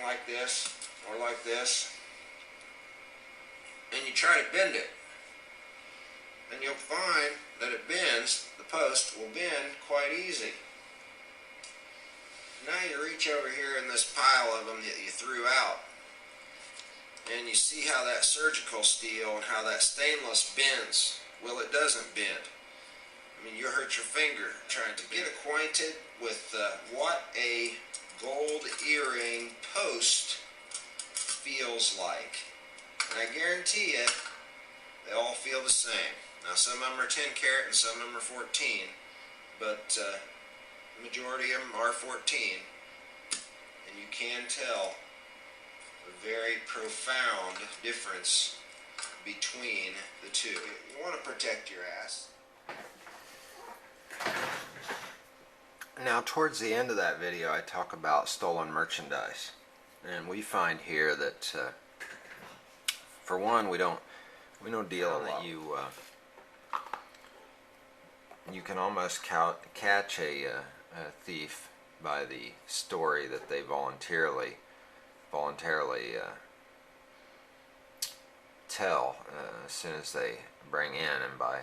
like this or like this, and you try to bend it, and you'll find that it bends, the post will bend quite easy. Now you reach over here in this pile of them that you threw out, and you see how that surgical steel and how that stainless bends. Well, it doesn't bend. I mean, you hurt your finger trying to get acquainted with what a gold earring post feels like. And I guarantee you, they all feel the same. Now, some of them are 10 karat and some of them are 14, but the majority of them are 14, and you can tell a very profound difference between the two. You want to protect your ass. Now, towards the end of that video, I talk about stolen merchandise, and we find here that for one, we don't deal in that you can almost catch a thief by the story that they voluntarily tell as soon as they bring in. And by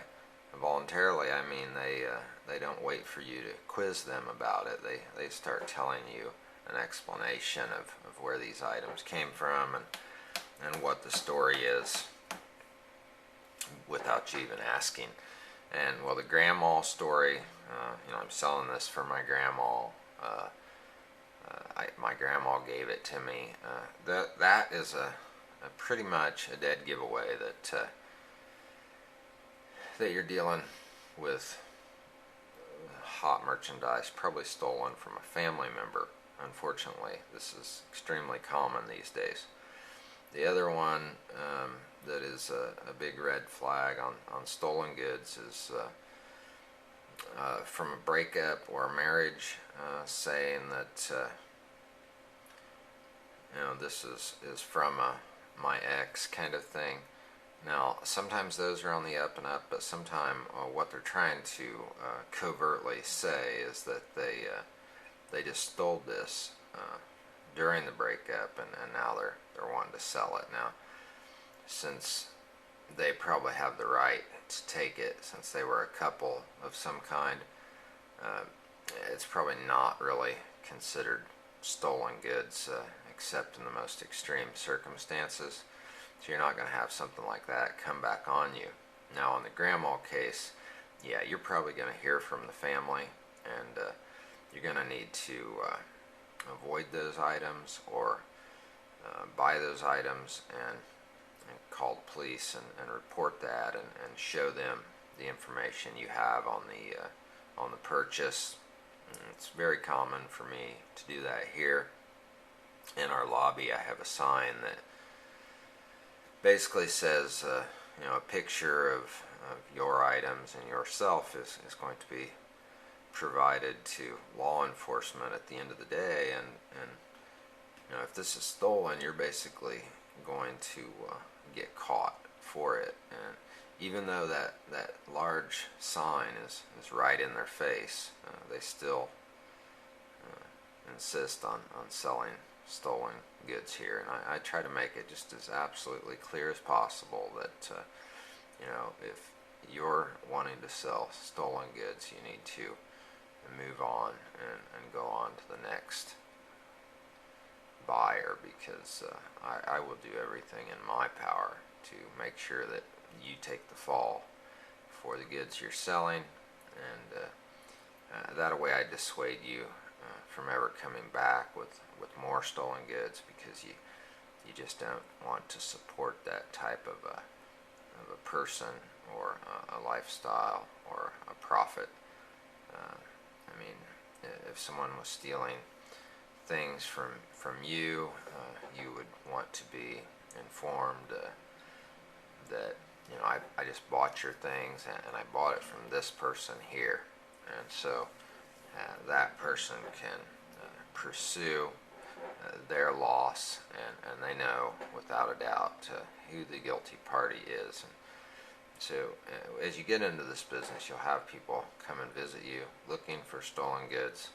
voluntarily, I mean they don't wait for you to quiz them about it. They start telling you an explanation of where these items came from and what the story is without you even asking. And well, the grandma story, I'm selling this for my grandma. My grandma gave it to me. That is a pretty much a dead giveaway that you're dealing with hot merchandise, probably stolen from a family member. Unfortunately, this is extremely common these days. The other one that is a big red flag on stolen goods is from a breakup or a marriage, saying that this is from my ex kind of thing. Now, sometimes those are on the up and up, but sometimes what they're trying to covertly say is that they just stole this during the breakup, and now they're wanting to sell it. Now, since they probably have the right to take it, since they were a couple of some kind, it's probably not really considered stolen goods, except in the most extreme circumstances. So you're not going to have something like that come back on you. Now, in the grandma case, yeah, you're probably going to hear from the family, and you're going to need to avoid those items or buy those items and call the police and report that and show them the information you have on the purchase. And it's very common for me to do that here. In our lobby, I have a sign that basically says, a picture of your items and yourself is going to be provided to law enforcement at the end of the day, and if this is stolen, you're basically going to get caught for it. And even though that large sign is right in their face, they still insist on selling stolen goods here. And I try to make it just as absolutely clear as possible that if you're wanting to sell stolen goods, you need to move on and go on to the next buyer, because I will do everything in my power to make sure that you take the fall for the goods you're selling, and that way I dissuade you from ever coming back with more stolen goods, because you just don't want to support that type of a person or a lifestyle or a profit. If someone was stealing things from you, you would want to be informed that I just bought your things, and I bought it from this person here, and so that person can pursue their loss, and they know without a doubt who the guilty party is. And so as you get into this business, you'll have people come and visit you looking for stolen goods.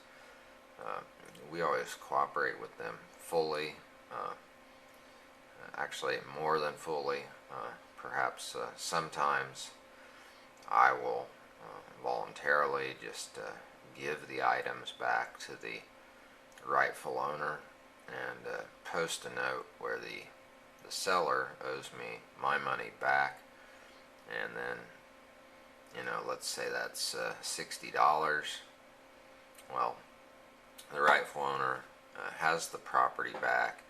we always cooperate with them fully, actually more than fully. Perhaps sometimes I will voluntarily just give the items back to the rightful owner and post a note where the seller owes me my money back, and then, let's say that's $60. Well, the rightful owner has the property back,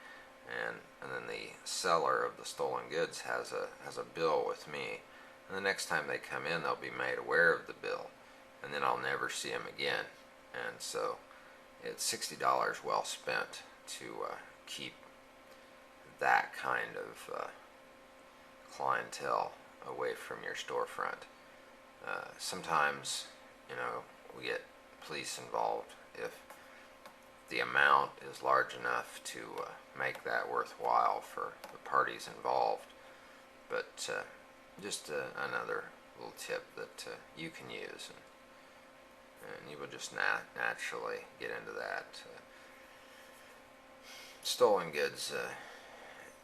and then the seller of the stolen goods has a bill with me. And the next time they come in, they'll be made aware of the bill, and then I'll never see them again. And so it's $60 well spent to keep that kind of clientele away from your storefront. Sometimes, we get police involved if the amount is large enough to make that worthwhile for the parties involved. But just another little tip that you can use, and you will just naturally get into that. Stolen goods,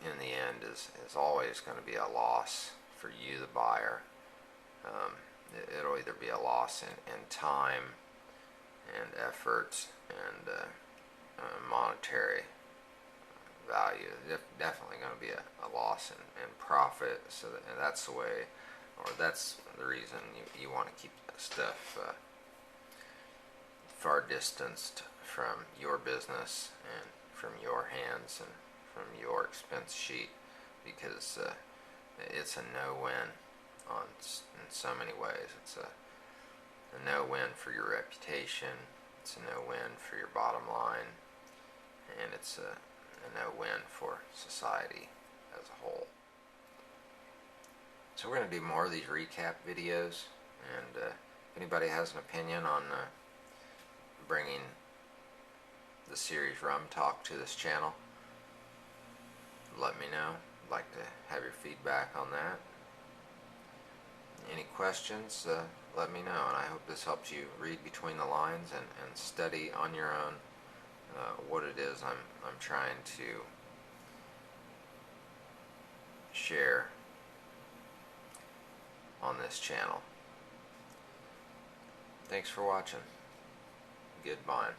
in the end, is always going to be a loss for you, the buyer. It'll either be a loss in time and effort and monetary value. Definitely going to be a loss in profit. So that's the way, or that's the reason you want to keep that stuff far distanced from your business and from your hands and from your expense sheet, because it's a no-win in so many ways. It's a no-win for your reputation, it's a no-win for your bottom line, and it's a no-win for society as a whole. So we're going to do more of these recap videos, and if anybody has an opinion on bringing the series Rum Talk to this channel, let me know. I'd like to have your feedback on that. Any questions, let me know, and I hope this helps you read between the lines and study on your own what it is I'm trying to share on this channel. Thanks for watching. Goodbye.